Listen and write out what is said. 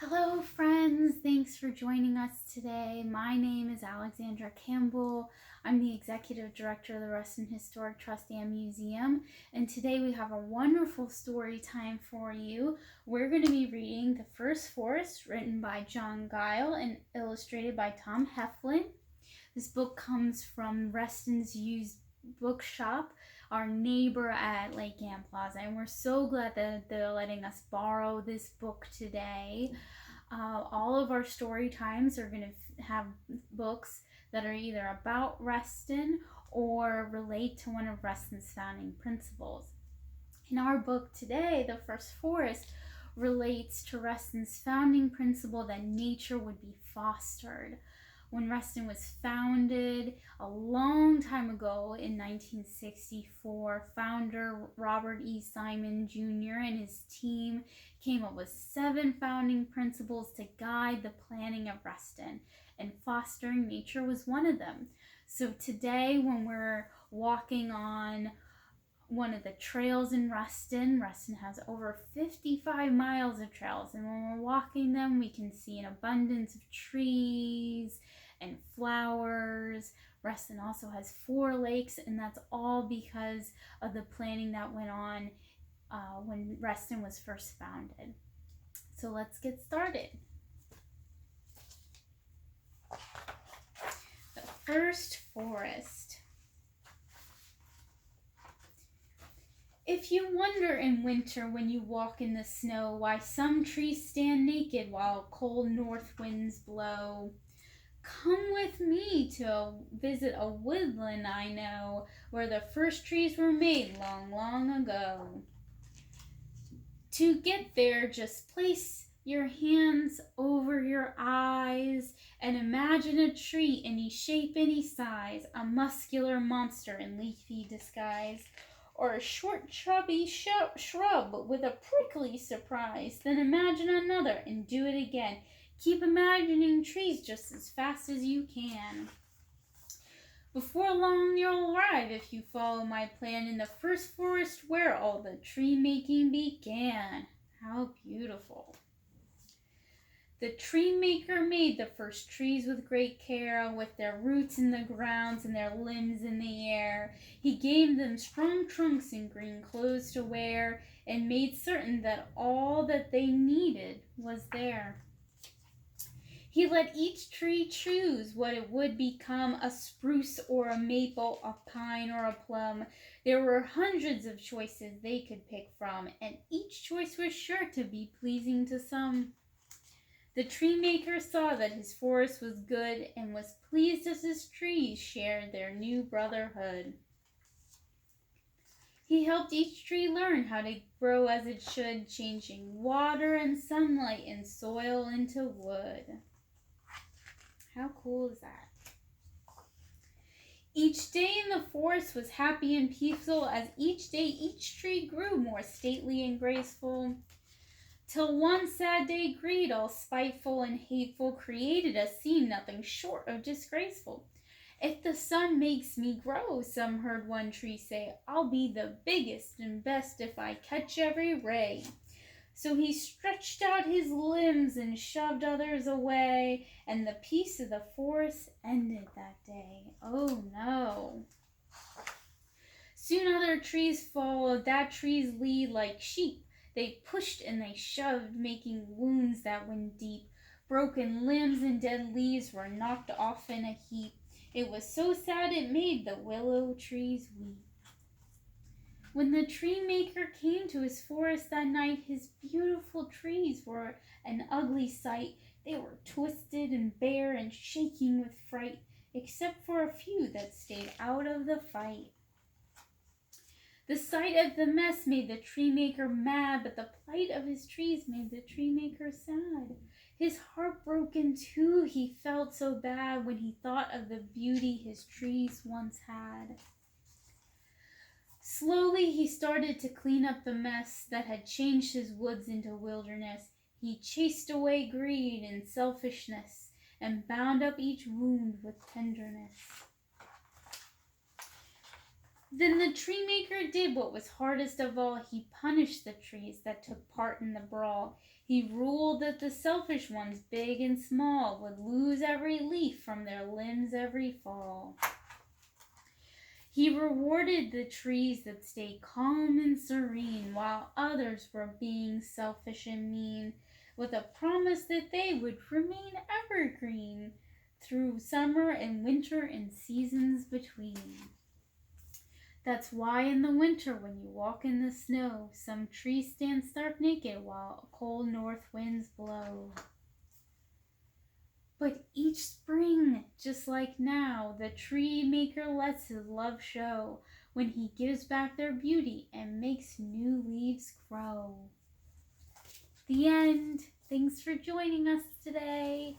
Hello, friends. Thanks for joining us today. My name is Alexandra Campbell. I'm the Executive Director of the Reston Historic Trust and Museum, and today we have a wonderful story time for you. We're going to be reading The First Forest, written by John Guile and illustrated by Tom Heflin. This book comes from Reston's used bookshop, our neighbor at Lake Ann Plaza, and we're so glad that they're letting us borrow this book today. All of our story times are going to have books that are either about Reston or relate to one of Reston's founding principles. In our book today, The First Forest relates to Reston's founding principle that nature would be fostered. When Reston was founded a long time ago in 1964, founder Robert E. Simon Jr. and his team came up with 7 founding principles to guide the planning of Reston, and fostering nature was one of them. So today, when we're walking on one of the trails in Reston has over 55 miles of trails, and when we're walking them, we can see an abundance of trees and flowers. Reston also has 4 lakes, and that's all because of the planning that went on when Reston was first founded. So let's get started. The First Forest. If you wonder in winter when you walk in the snow why some trees stand naked while cold north winds blow, come with me to visit a woodland I know, where the first trees were made long, long ago. To get there, just place your hands over your eyes and imagine a tree any shape, any size, a muscular monster in leafy disguise, or a short chubby shrub with a prickly surprise. Then imagine another and do it again. Keep imagining trees just as fast as you can. Before long you'll arrive, if you follow my plan, in the first forest where all the tree making began. How beautiful. The tree maker made the first trees with great care, with their roots in the ground and their limbs in the air. He gave them strong trunks and green clothes to wear, and made certain that all that they needed was there. He let each tree choose what it would become, a spruce or a maple, a pine or a plum. There were hundreds of choices they could pick from, and each choice was sure to be pleasing to some. The tree maker saw that his forest was good, and was pleased as his trees shared their new brotherhood. He helped each tree learn how to grow as it should, changing water and sunlight and soil into wood. How cool is that? Each day in the forest was happy and peaceful, as each day each tree grew more stately and graceful. Till one sad day greed, all spiteful and hateful, created a scene nothing short of disgraceful. If the sun makes me grow, some heard one tree say, I'll be the biggest and best if I catch every ray. So he stretched out his limbs and shoved others away, and the peace of the forest ended that day. Oh no. Soon other trees followed that tree's lead like sheep. They pushed and they shoved, making wounds that went deep. Broken limbs and dead leaves were knocked off in a heap. It was so sad it made the willow trees weep. When the tree maker came to his forest that night, his beautiful trees were an ugly sight. They were twisted and bare and shaking with fright, except for a few that stayed out of the fight. The sight of the mess made the tree maker mad, but the plight of his trees made the tree maker sad. His heart broken too, he felt so bad when he thought of the beauty his trees once had. Slowly he started to clean up the mess that had changed his woods into wilderness. He chased away greed and selfishness, and bound up each wound with tenderness. Then the tree maker did what was hardest of all. He punished the trees that took part in the brawl. He ruled that the selfish ones, big and small, would lose every leaf from their limbs every fall. He rewarded the trees that stayed calm and serene, while others were being selfish and mean, with a promise that they would remain evergreen through summer and winter and seasons between. That's why in the winter, when you walk in the snow, some trees stand stark naked while cold north winds blow. But each spring, just like now, the tree maker lets his love show when he gives back their beauty and makes new leaves grow. The end. Thanks for joining us today.